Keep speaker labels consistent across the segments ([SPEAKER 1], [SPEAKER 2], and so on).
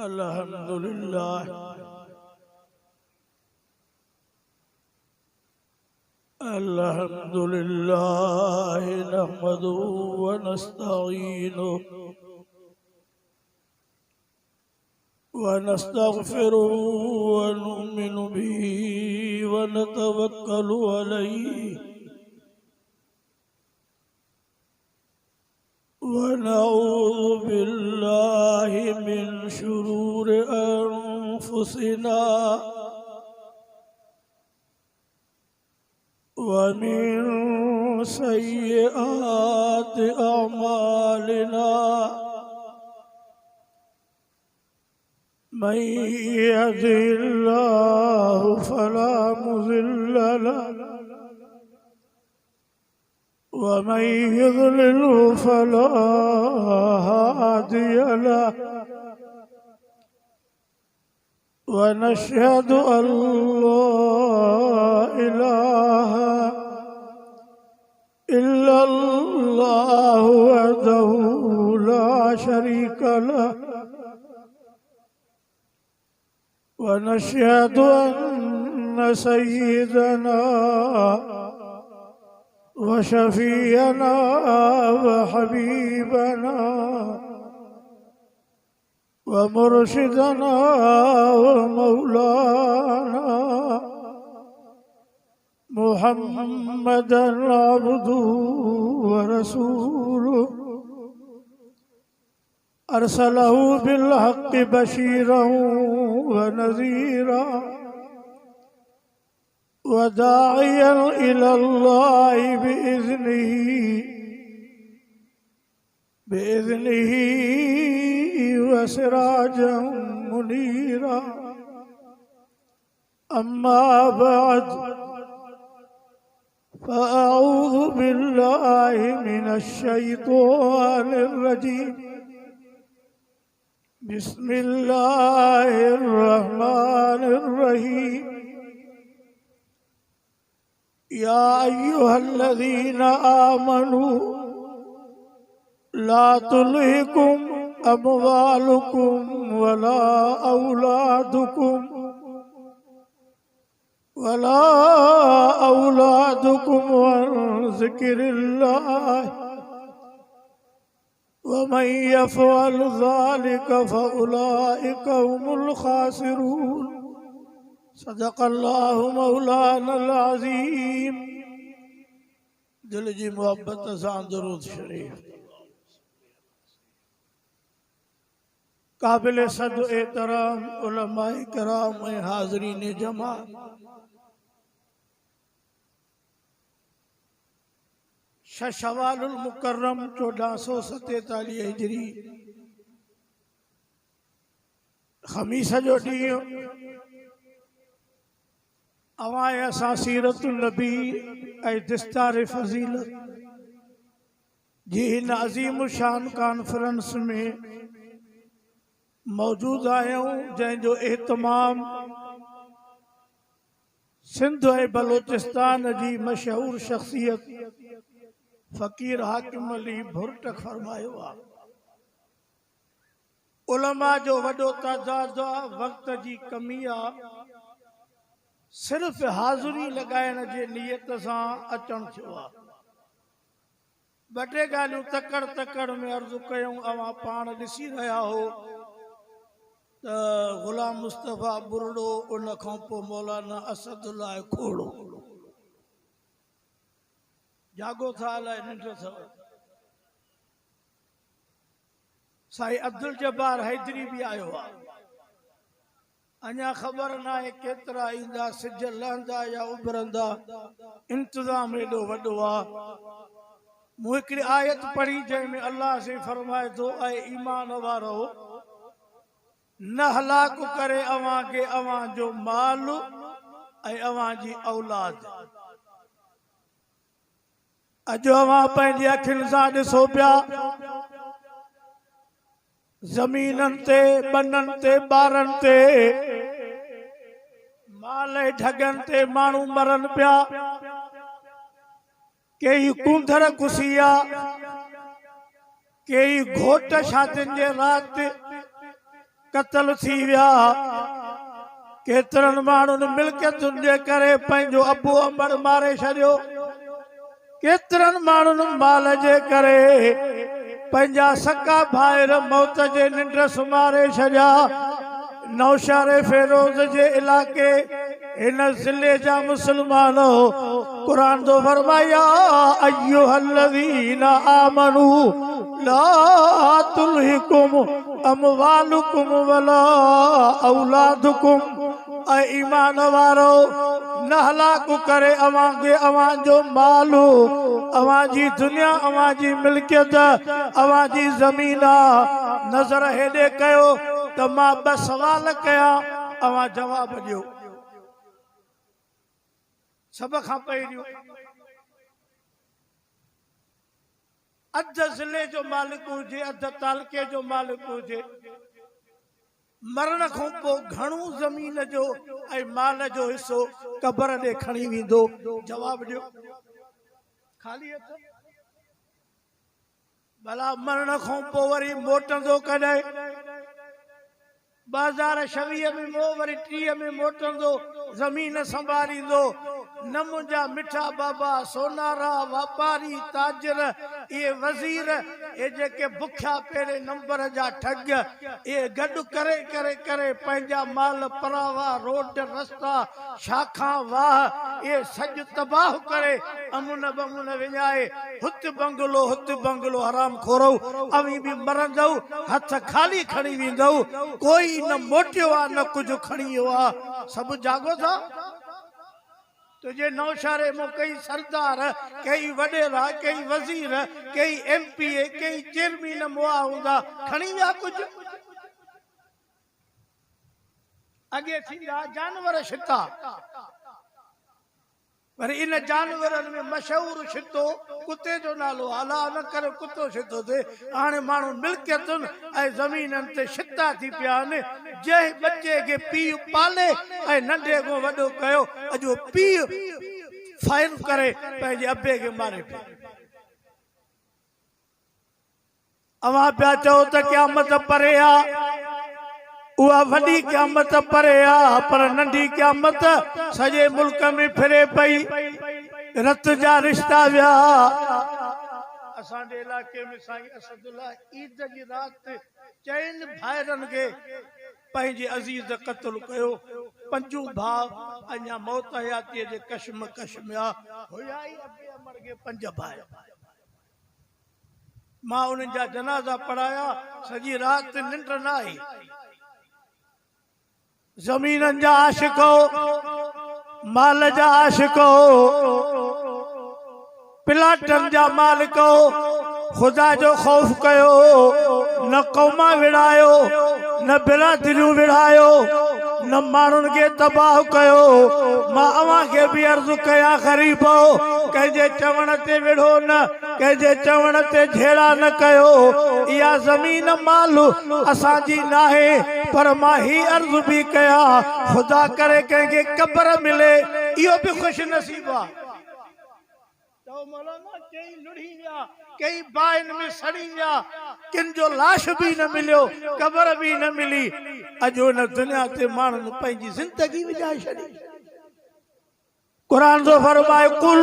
[SPEAKER 1] अल्हम्दुलिल्लाह अल्हम्दुलिल्लाह नहमदुहु व नस्तईनुहु व नस्तगफिरुहु व नुमिनु बिही व नतवक्कलु अलैहि व नऊज़ु बिल्लाहि मिन शुरूरि अनफुसिना व मिन सय्यिआति अमालिना मन यहदिहिल्लाहु फला मुज़िल्ल लहु व मन युज़लिल्हु फला हादिय लहु व नशहदु अल्ला इलाहा इल्लल्लाहु वहदहु ला शरीका लहु व नशहदु अन्न सय्यिदना व शफीअना व हबीबना व मुर्शिदना व मौलाना मुहम्मदन अब्दुहु व रसूलुहु अरसलहु बिल्हक़्क़ि बशीरन व नज़ीरा व दाइयन इलल्लाहि बिइज़्निही व सिराजन मुनीरा अम्मा बअद फ़अऊज़ु बिल्लाहि मिनश शैतानिर रजीम बिस्मिल्लाहिर रहमानिर रहीम या अय्युहल्लज़ीना आमनू ला तुल्हिकुम अमवालुकुम वला औलादुकुम अन ज़िक्रिल्लाह व मन यफ़अल ज़ालिका फ़उलाइका हुमुल ख़ासिरून सदक़ल्लाहु मौलानल अज़ीम। दिल जी मोहब्बत सां दुरूद शरीफ। काबिल सद एहतराम उलमाए किराम ऐं हाज़रीन जमा, शवालुल मुकर्रम 1447 हिजरी खमीस जो ॾींहुं अवां असां सीरतुन नबी ऐं दिस्तार फ़ज़ीलत जी हिन अज़ीम शान कॉन्फ्रेंस में मौजूद आहियूं, जंहिंजो एहतमाम सिंध ऐं बलोचिस्तान जी मशहूर शख्सियत फ़कीर हाकिम अली भुरटक फरमायो आहे। उलमा जो वॾो तादाद आहे, वक़्त जी कमी आहे, सिर्फ़ हाज़िरी लगाइण जे नियत सां अचण थियो आहे। ॿ टे ॻाल्हियूं तकड़ में अर्ज़ु कयूं। अवां पाण ॾिसी रहिया हो त ग़ुलाम मुस्तफ़ा बुरड़ो, उन खां पोइ मौलाना असदुल्लाह खोड़ो। जागो था अलाए निंड अथव? साईं अब्दुल जब्बार हैदरी भी आयो आहे। अञा ख़बर न आहे केतिरा ईंदा, सिज लहंदा या उभरंदा, इंतज़ाम एॾो वॾो आहे। मूं हिकिड़ी आयत पढ़ी जंहिंमें अल्लाह से फरमाए थो, ऐं ईमान वारो न हलाक करे अवां खे अवां जो माल ऐं अवां जी औलाद। अॼु अवां पंहिंजी अखियुनि सां ॾिसो पिया, ज़मीननि ते, बननि ते, ॿारनि ते, माल ऐं ढगनि ते माण्हू मरनि पिया। कई कुंधर कुसिया, कई घोट शादियुनि जे राति क़त्ल थी विया केतिरनि माण्हुनि मिल्कियतुनि जे करे पंहिंजो अबू अमर मारे छॾियो केतिरनि माण्हुनि माल जे करे पंहिंजा सका भाइर मौत जे निंड सुम्हारे छॾिया नौशारे फेरोज़ जे इलाके इन ज़िले जा मुसलमान क़ुरान तो फरमाया अय्युहल्लज़ीना आमनू ला तुल्हिकुम अमवालुकुम वला औलादुकुम ऐ ईमान वारो न हलाकु करे अवांखे अवांजो मालु अवांजी दुनिया अवांजी मिल्कियत अवांजी ज़मीन नज़र हेॾे कयो त मां ॿ सवाल कया अवां जवाब ॾियो सब खां पहिरियों अध ज़िले जो मालिक हुजे अध तालके जो मालिक हुजे मरण खां पोइ घणो ज़मीन जो ऐं माल जो हिस्सो क़बर ॾे खणी वेंदो जवाब ॾियो खाली हथ भला मरण खां पोइ वरी मोटंदो कॾहिं 2026 में मो वरी 30 में मोटंदो ज़मीन संभालींदो न मुंहिंजा मिठा बाबा सोनारा वापारी ताजर ये वज़ीर ये जेके बुखिया पहिरें नंबर जा ठग ये गॾु करे करे करे पंहिंजा माल परावा रोड रस्ता शाखा वाह ये सॼ तबाह करे अमुन बमुन विञाए हुत बंगलो हराम खोरो अवी बि मरंदो हथ खाली खणी वेंदो कोई न मोटियो आ न कुछ खणियो आ सब जागो था तुझे नौशारे में कई सरदार कई वडेरा कई वजीर कई MP कई चेयरमैन मुआ हुंदा खणी विया कुछ अगे थींदा जानवर छिता पर इन जानवरनि में मशहूर छितो कुत्ते जो नालो अला न करे कुत्तो छितो थे हाणे माण्हू मिल्कियतुनि ऐं ज़मीननि ते छिता थी पिया आहिनि जंहिं बच्चे खे पीउ पाले ऐं नंढे खां वॾो कयो अॼु पीउ फायर करे पंहिंजे अबे खे मारे पियो अवां पिया चओ त क़यामत परे आ उहा वॾी क़यामत परे आ पर नंढी क़यामत सॼे मुल्क में फिरे पई रत जा रिश्ता विया असांजे इलाके में साईं असदुल्ला ईद जी रात चइनि भाइरनि खे पंहिंजे अज़ीज़ क़त्ल कयो पंजू भाउ अञा मौत हयातीअ जे कशमकश में आ हुया ई अबे अमर के 5 भाई मां उन्हनि जा जनाज़ा पढ़ाया सॼी रात निंड न आई ज़मीननि जा आशिक हो माल जा आशिक हो प्लाटनि जा मालिक हो खुदा जो खौफ कयो न क़ौमा विड़ायो न बिरादरियूं विड़ायो न माण्हुनि खे तबाह कयो मां अवां खे बि अर्ज़ु कयां ग़रीबो कंहिंजे चवण ते विढ़ो न कंहिंजे चवण ते झेड़ा न कयो इहा ज़मीन माल असांजी नाहे पर मां ही अर्ज़ु बि कयां खुदा करे कंहिंखे क़बर मिले इहो बि ख़ुशि नसीब आहे तो मौलाना कई लुढ़ी विया कई बाइन में सड़ी विया किन जो लाश भी न मिलियो क़बर भी न मिली अजो न दुनिया ते माण्हुनि पंहिंजी ज़िंदगी विझाए छॾी क़ुरान जो फरमाए कुल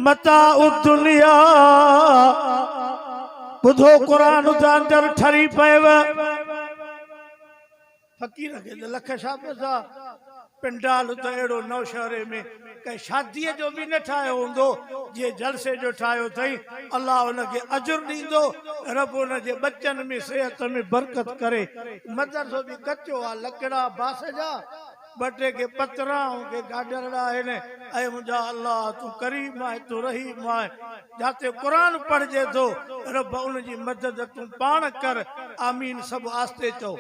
[SPEAKER 1] मताउ दुनिया ॿुधो क़ुरान जे अंदर ठरी पयव फ़कीर खे लख छा पैसा पिंडाल त अहिड़ो नौशहरे में कंहिं शादीअ जो बि न ठाहियो हूंदो जीअं जलसे जो ठाहियो अथई अलाह हुनखे अजुर ॾींदो रब हुनजे बचनि में सिहत में बरकत करे मदरसो बि कचो आहे लकड़ा बांस जा ॿ टे के पतरा के गाडरड़ा आहिनि ऐं मुंहिंजा अलाह तूं करीम आहे तूं रहीम आहे जाते क़ुरान पढ़जे थो रब उनजी मदद तूं पाण कर आमीन सभु आस्ते चओ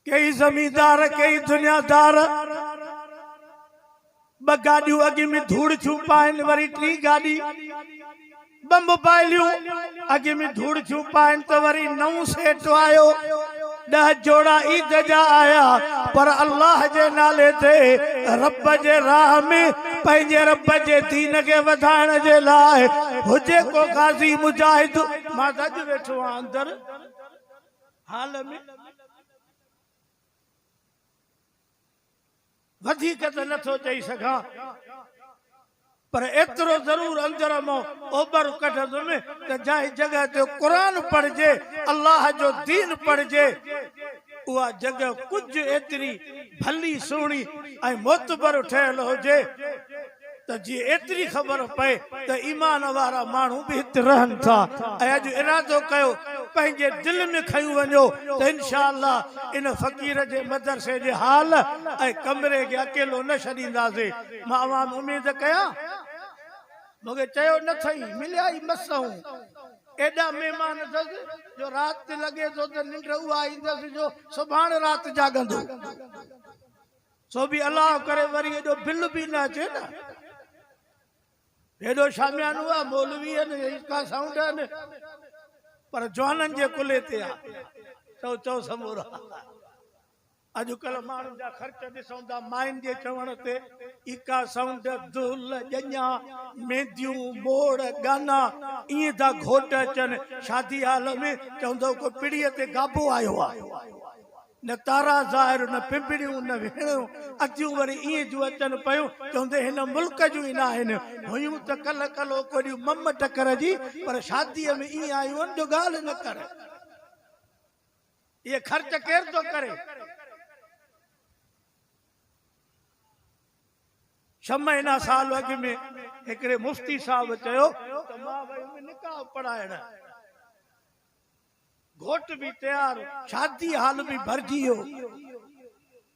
[SPEAKER 1] कई जमींदार कई दुनियादार ब गाड़ियों अगे में धूड़ छू पाइन वरी 3 गाड़ी बम पाइलियूं अगे में धूड़ छू पाइन तो वरी 9 सेठ आयो 10 जोड़ा ईद जा आया पर अल्लाह जे नाले ते रब जे राह में पंहिंजे रब जे दीन खे वधाइण जे लाइ हुजे को गाज़ी मुजाहिद मां अॼु वेठो आहियां अंदर हाल में वधीक त नथो चई सघां पर एतिरो ज़रूर अंदर मां ओबर कढंदुमि त जंहिं जॻह ते क़ुरान पढ़जे अल्लाह जो दीन पढ़जे उहा जॻह कुझु एतिरी भली सुहिणी ऐं मोतबर ठहियल हुजे त जीअं एतिरी ख़बर पए त ईमान वारा माण्हू बि हिते रहनि था ऐं अॼु इरादो कयो पंहिंजे दिलि में खयूं वञो त इंशाअल्लाह इन फ़क़ीर जे मदरसे जे हाल ऐं कमरे खे अकेलो न छॾींदासीं मां अवां उमेद कयां मूंखे चयो न अथई मिलिया ई मसऊं एॾा महिमान अथसि जो राति लॻे थो त निंड उहा ईंदसि जो सुभाणे राति जाॻंदो सो बि अलाह करे वरी एॾो बिल बि न अचे न हेॾो शामियानो आहे मौलवी आहिनि का साउंड आहिनि पर जवाननि जे कुले ते आहे चओ चओ समूरा अॼुकल्ह माण्हुनि जा ख़र्च ॾिसूं था माइनि जे चवण ते इका साउंड दुल ॼञा मेंदियूं मोड़ गाना ईअं था घोट अचनि शादी हाल में चवंदो को पिड़ीअ ते गाबो आयो आहे न तारा ज़ाहिर न पिंपड़ियूं न भेणियूं अखियूं वरी ईअं जूं अचनि पियूं चवंदे हिन मुल्क जूं ई न आहिनि हुयूं त कल्ह कल्ह कोॾियूं मम टकर जी पर शादीअ में ईअं आयूं आहिनि जो ॻाल्हि न कर इहे ख़र्च केरु थो करे 6 महीना साल अॻु में हिकिड़े मुफ्ती साहब चयो त मां वई निकाह पढ़ाइण घोट भी तैयार शादी हाल भी भरजी हो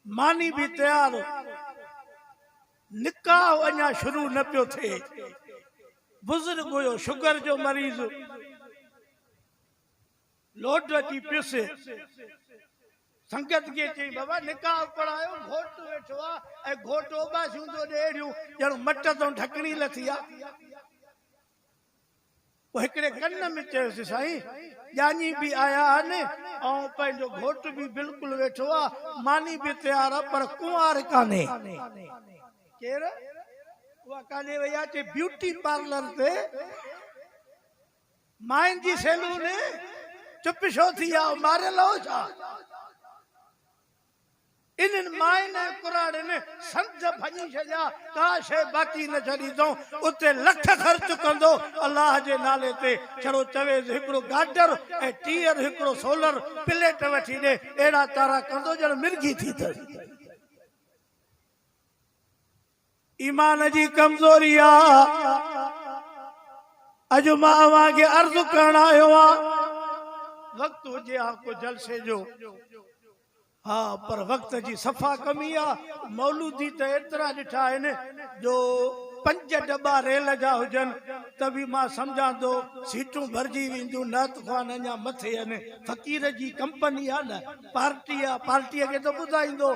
[SPEAKER 1] मानी भी तैयार निकाह अञा शुरू न पियो थे बुजुर्ग हुयो शुगर जो मरीज लोड अची पियुसि संगत के चई बाबा निकाह पढ़ायो घोट वेठो आहे ऐं घोट ओबासियूं थो ॾेड़ियूं ॼण मट तो ढकणी लथी आहे वो हिकिड़े कन में चयोसि साईं ॼाणी भी आया आहिनि ऐं पंहिंजो घोट भी बिल्कुलु वेठो आहे मानी भी तैयार आहे पर कुंवार कान्हे केरु उहा काॾे वई आहे चई ब्यूटी पार्लर ते माइन जी सैलून चुप छो थी आहे मारियल हो छा इन माइन कुराड़ ने संत भजी छॾिया का शइ बाक़ी न छॾी अथऊं उते लख ख़र्च कंदो अल्लाह जे नाले ते छड़ो चवे हिकिड़ो गाडर ऐं टीयर हिकिड़ो सोलर प्लेट वठी ॾे अहिड़ा तारा कंदो ॼण मिर्गी थी अथसि ईमान जी कमज़ोरी आहे अॼु मां अव्हां खे अर्ज़ु करण आयो आहियां वक़्तु हुजे हा को जलसे जो हाँ पर वक्त जी सफ़ा कमी आहे मौलूदी त एतिरा ॾिठा आहिनि जो 5 डब्बा रेल जा हुजनि त बि मां सम्झां थो सीटूं भरिजी वेंदियूं न त ख़्वान अञा मथे आहिनि फ़क़ीर जी कंपनी आहे न पार्टी आहे पार्टीअ खे त ॿुधाईंदो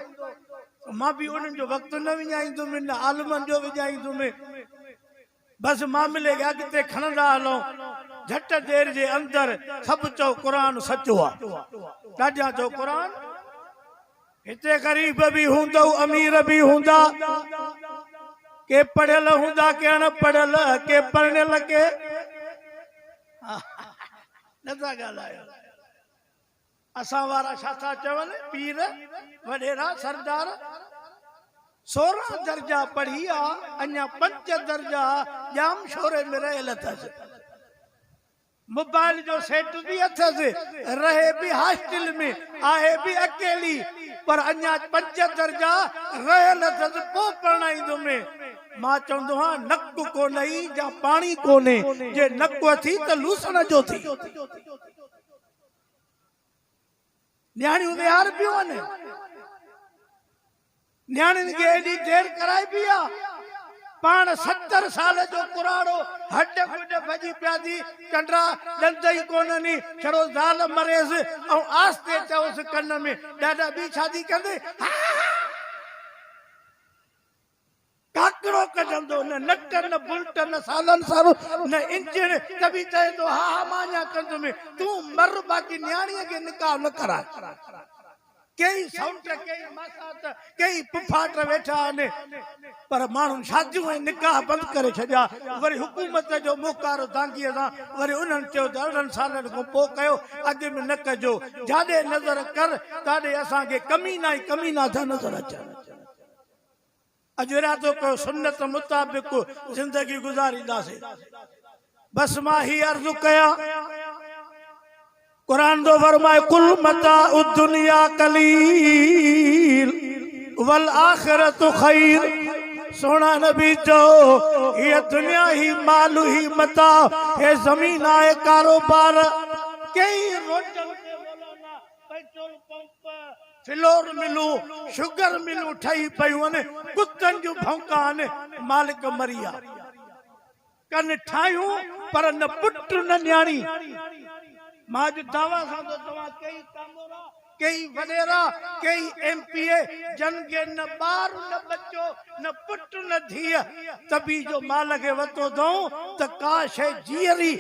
[SPEAKER 1] मां बि उन्हनि जो वक़्तु न विञाईंदुमि न आलमनि जो विञाईंदुमि बसि मामले खे अॻिते खणंदा हलूं झट देर जे अंदरि सभु चओ क़ुरान सचो आहे ॾाढा चओ क़ुरान हिते गरीब भी हूंदो अमीर भी हूंदा के पढ़ियल हूंदा के अनपढ़ियल के पढ़ियल के नथा ॻाल्हायो असां वारा छा था चवनि पीर वॾेरा सरदार 16 दर्जा पढ़ी आहे अञा 5 दर्जा जाम शोरे में रहियल अथसि मोबाइल जो सेट भी अथसि रहे भी हॉस्टल में आहे भी अकेली पर अञा 5 दर्जा रहियल अथसि पोइ पढ़ाईंदुमि मां चवंदो आहियां नक कोन्हे या पाणी कोन्हे जे नक अथी त लूसण जो थी न्याणियूं विहार पियूं आहिनि न्याणियुनि खे एॾी देर कराए पई आहे पाण 70 साल जो कुराड़ो हड गुड भजी पिया थी कंडरा ॾंद ई कोन्हनि छड़ो ज़ाल मरेसि ऐं आस्ते चयोसि कन में ॾाढा ॿी शादी कंदे काकड़ो कढंदो न नट न बुलट न सालन सारो न इंजन त बि चए थो हा मां अञा कंदुमि तूं मर बाक़ी न्याणीअ खे निकाह न कराए कई सौट कई मासात कई पुफाट वेठा आहिनि पर माण्हुनि शादियूं ऐं निकाह बंदि करे छॾिया वरी हुकूमत जो मुकारो दांगीअ सां वरी उन्हनि चयो त 8 सालनि खां पोइ कयो अॻु में न कजो जाॾे नज़र कर ताॾे असांखे कमीना ई कमीना था नज़र अचनि अॼु इरादो कयो सुन्नत मुताबिक़ ज़िंदगी गुज़ारींदासीं बस मां ही अर्ज़ु कयां कुरान दो फरमाए कुल मता दुनिया कलील वल आखिरतु खैर सोना नबी जो ये दुनिया ही माल ही मता ये जमीन आए कारोबार कई रोटन पे बोलाना पेट्रोल पंप फ्लोर मिलू शुगर मिलू ठही पयूं ने कुत्तन जो भौंकान मालिक मरिया कन ठायूं पर न पुट न न्याणी मां जो दावा सां तो तव्हां कई कामोरा कई वडेरा कई एमपीए जन के न बार न बच्चो न पुट न धीअ तभी जो माल के वतो दऊं त का शे जीअरी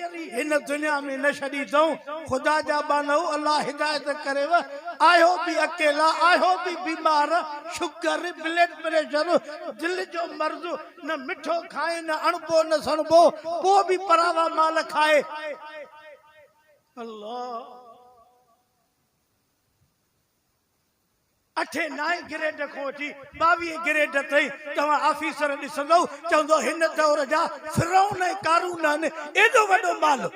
[SPEAKER 1] इन दुनिया में न छड़ी दऊं खुदा जा बानो अल्लाह हिदायत करेव आयो भी अकेला आयो भी बीमार शुगर ब्लड प्रेशर दिल जो मर्ज न मिठो खाए न अणबो न सणबो को भी परावा माल खाए अल्लाह 8 9 ग्रेड को वठी 22 ग्रेड ताईं तव्हां ऑफिसर ॾिसंदो चवंदो हिन दौर जा फिरौन ऐं कारून आहिनि एॾो वॾो माल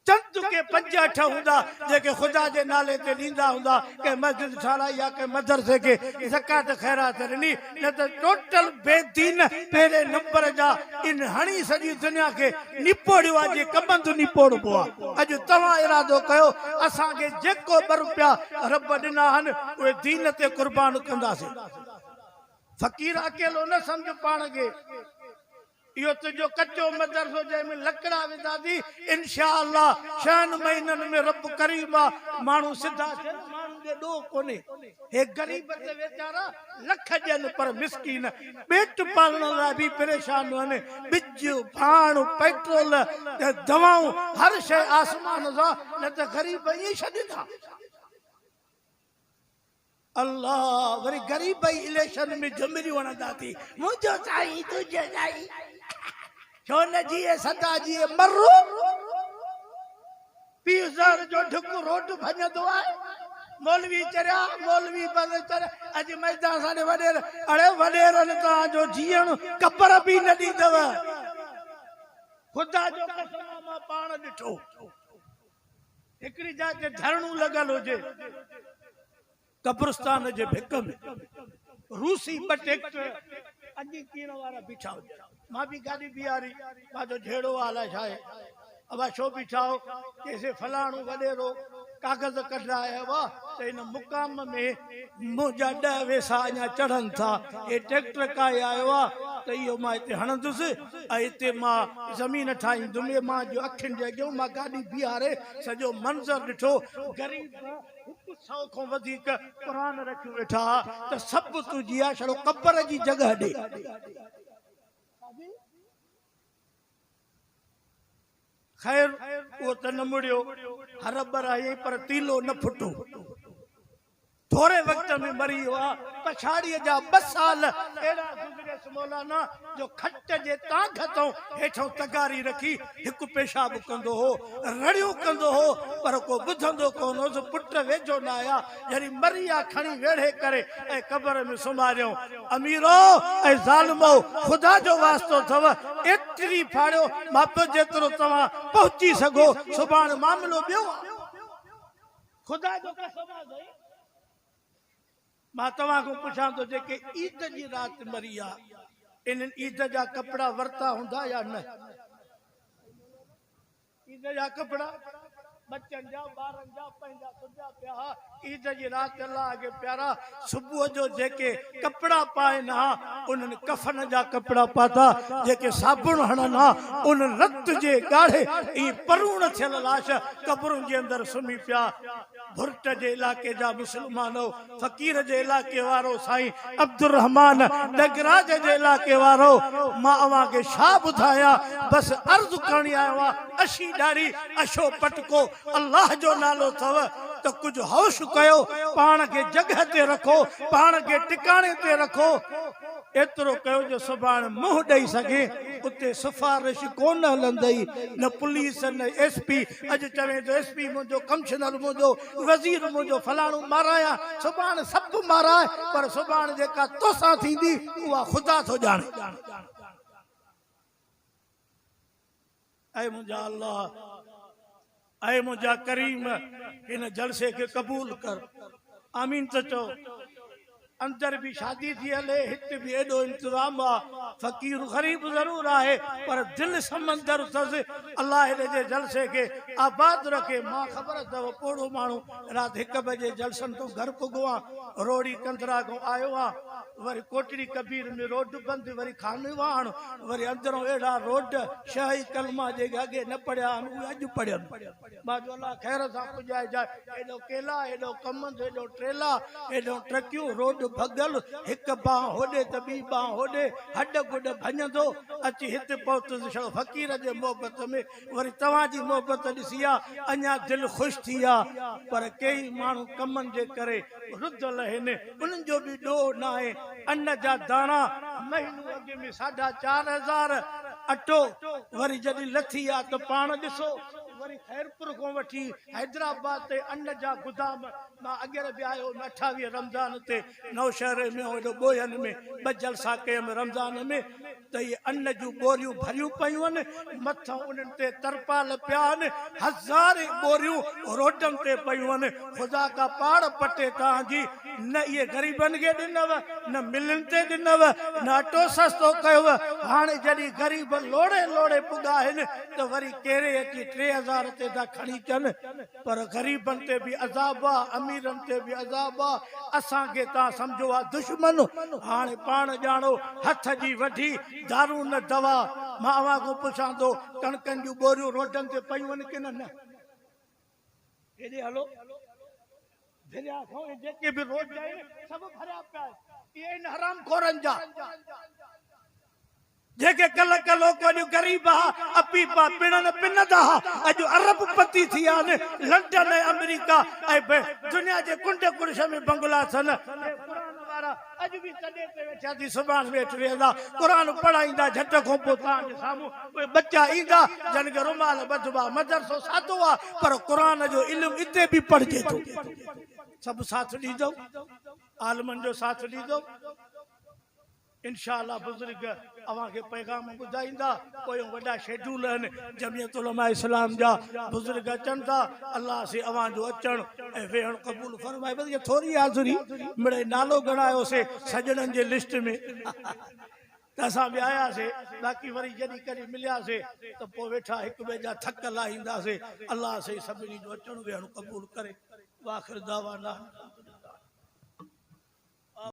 [SPEAKER 1] चंद के 5-8 हुंदा जेके खुदा जे नाले ते ॾींदा हुंदा के मस्जिद ठाराई या के मदरसे के ज़कात खैरात ॾिनी न त टोटल बेदीन पहिरें नंबर जा इन हणी सॼी दुनिया खे निपोड़ियो आहे जे कबंद निपोड़बो आहे अॼु तव्हां इरादो कयो असांखे जेको ॿ रुपया रब ॾिना आहिनि उहे दीन ते क़ुर्बान कंदासीं फ़क़ीर अकेलो न सम्झ पाण खे यो तुझो कच्चो मदरसो जंहिंमें लकड़ा विधादी इंशाअल्लाह 6 महीननि में रब करीम माण्हू सिधा थियनि माण्हुनि खे ॾोह कोन्हे हे ग़रीब ते वीचारा लख ॾियनि पर मिसकीन पेट पालण लाइ बि परेशान आहिनि ॿिज भाण पेट्रोल दवाऊं हर शइ आसमान सां न त ग़रीब ईअं छॾींदा अल्लाह वरी ग़रीब ई इलेक्शन में झुमिरी वणंदा थी मुंहिंजो साईं तुंहिंजो साईं छो न जीए सदा जीए मरो पीज़र जो ढुक रोट भञंदो आहे मौलवी चरिया मौलवी बंदि चरिया अॼु मैदान सां वॾेर अड़े वॾेरनि तव्हांजो जीअण कबर बि न ॾींदव ख़ुदा जो कसम मां पाण ॾिठो हिकिड़ी जाइ ते धरणो लॻल हुजे कब्रिस्तान जे भिक में रूसी बटेक्ट अॼु कीण वारा बीठा हुजनि मां भी गाड़ी बिहारी मां जो झेड़ो वाला छाए अब छो बिठाओ कैसे फलाणो वडेरो कागज कढाया हुआ तो इन मुकाम में मुंहिंजा 10 वेसा अञा चढ़नि था ये ट्रैक्टर काए आयो आहे त इहो मां हिते हणंदुसि ऐं हिते मां ज़मीन ठाहींदुमि मां जो अखियुनि जे अॻियां मां गाॾी बीहारे सॼो मंज़र ॾिठो ग़रीब 100 खां वधीक क़ुरान रखी वेठा त सभु तुंहिंजी आहे छड़ो क़बर जी जॻह ॾे खैर वो त न मुड़ियो हर बराई पर तीलो न फुटो थोड़े वक्त में मरी हुआ पछाड़ी जा 2 साल एड़ा गुजरे मौलाना जो खट जे ताकतों हेठों तगारी रखी एक पेशाब कंदो हो रड़ियो कंदो हो पर को बुधंदो कोनो जो पुट वेजो न आया जरी मरिया खणी वेड़े करे ए कब्र में सुमारियो अमीरो ए जालिमो खुदा जो वास्तो थव एतरी फाड़ो माप जेतरो तवा पहुंची सगो सुभान मामलो बियो खुदा जो कसम आहे मां तव्हां को पुछां तो जेके ईद जी रात मरी आ इन ईद जा कपड़ा वरता हुंदा या न ईद जा कपड़ा बच्चन जा बारन जा पंहिंजा सुजा पिया ईद जी रात अल्लाह के प्यारा सुबह जो जेके कपड़ा पाए ना उन कफन जा कपड़ा पाता जेके साबुन हणना उन रत जे गाढ़े ई परूण थियल लाश कब्रुन जे अंदर सुमी पिया भुर्ट जे इलाके जा मुसलमानो फकीर जे इलाके वारो साईं अब्दुल रहमान डगराज जे इलाके वारो मां अवां के छा बुधाया बस अर्ज करणी आयो अशी डारी अशो पटको अल्लाह जो नालो थव तो कुछ होश कयो, पाण के जगह ते रखो, पाण के टिकाणे ते रखो। एतिरो कयो जो सुभाणे मुंहुं ॾेई सघे। उते सिफारिश कोन हलंदई, न पुलिस न SP। अॼु चवे तो SP मुंहिंजो, कमिश्नर मुंहिंजो, वज़ीर मुंहिंजो, फलाणो माराया, सुभाणे सभु माराए, पर सुभाणे जेका तोसां थींदी उहा ख़ुदा थो ॼाणे। ऐं मुंहिंजा अल्लाह, ऐं मुंहिंजा करीम, हिन जलसे खे क़बूल कर। आमीन त चओ। अंदर भी शादी थी हले, हिते भी एडो इंतजाम आ। फकीर गरीब जरूर आहे, पर दिल समंदर अथसि। अल्लाह हिन जे जलसे के आबाद रखे। मां ख़बर अथव पोड़ो माण्हू रात 1 बजे जलसन तो घर पुगो आ, रोड़ी कंदरा को आयो आ, वरी कोटड़ी कबीर में रोड बंद, वरी खानवान, वरी अंदरों एड़ा रोड शाही कलमा जे अगे न पढ़िया अज पढ़ियन। मां जो अल्लाह खैर सां पुजाए जाए। एडो केला, एडो कमंद, एडो ट्रेला, एडो ट्रकियूं, रोड भगल, एक बाह होडे त बी बाह होडे, हड गुड भंजंदो अची हिते पहुतुसि छो फकीर जे मोहब्बत में। वरी तव्हां जी मोहब्बत ॾिसी आहे अञा दिल ख़ुशि थी आहे। पर कई माण्हू कमनि जे करे रुधल आहिनि, उन्हनि जो बि ॾोह न आहे। अन्न जा दाणा महीनो अॻे में 4,500 अटो, वरी जॾहिं लथी आहे त पाण ॾिसो वरी खैरपुर को वठी हैदराबाद ते अन्न जा गुदाम। मां अॻियां बि आयो 28 रमज़ान ते नौशहरे में, हेॾो ॿोयनि में 2 जलसा कयमि रमज़ान में, त इहे अन्न जूं बोरियूं भरियूं पियूं आहिनि, मथां उन्हनि ते तरपाल पिया आहिनि, 1000 बोरियूं रोडनि ते पियूं आहिनि। ख़ुदा का पाड़ पटे तव्हांजी, न इहे ग़रीबनि खे ॾिनव, न मिलनि ते ॾिनव, न अटो सस्तो कयुव। हाणे जॾहिं ग़रीब लोड़े लोड़े पुॻा आहिनि त वरी कहिड़े अची 3000 ते था खणी अचनि। पर ग़रीबनि ते बि अज़ाब आहे, अमीरनि ते बि अज़ाब आहे। असांखे तव्हां सम्झो आहे दुश्मन, हाणे पाण ॼाणो हथ जी वठी दारू न दवा। मां अवां खां पुछां थो कणकनि जूं बोरियूं रोडनि ते पयूं आहिनि की न? हेॾे हलो जेके बि रोड आहिनि सभु भरिया पिया आहिनि। इहे आहिनि हराम खोरनि जा, जेके कल कलो को गरीब अपीपा पिणन पिनदा। अॼु अरब पति थी आहिनि, लंडन ऐं अमेरिका ऐं दुनिया जे कुंड कुर्श में बंगला अथनि। अॼु बि तॾहिं ते वेठा थी, सुभाणे वेठ वेंदा क़ुर पढ़ाईंदा, झट खां पोइ तव्हांजे साम्हूं उहे बच्चा ईंदा जन खे रुमाल ॿधबा, मदरसो सादो आहे, पर क़ुर जो इल्मु हिते बि पढ़जे थो। सभु साथ ॾींदो, आलमनि जो साथ ॾींदो इंशाअल्लाह। बुज़ुर्ग अवांखे पैगाम ॿुधाईंदा। पोइ वॾा शेड्यूल आहिनि जमियत उलमा इस्लाम जा, बुज़ुर्ग अचनि था। अल्लाह से अवांजो अचणु ऐं वेहणु क़बूल फरमाए। बस ये थोरी हाज़ुरी मिड़े नालो गणायोसीं सजणनि जे लिस्ट में त असां बि आयासीं। बाक़ी वरी जॾहिं कॾहिं मिलियासीं त पोइ वेठा हिक ॿिए जा थक लाहींदासीं। अल्लाह से सभिनी जो अचणु वेहणु क़बूल करे। वाखिर दावाना।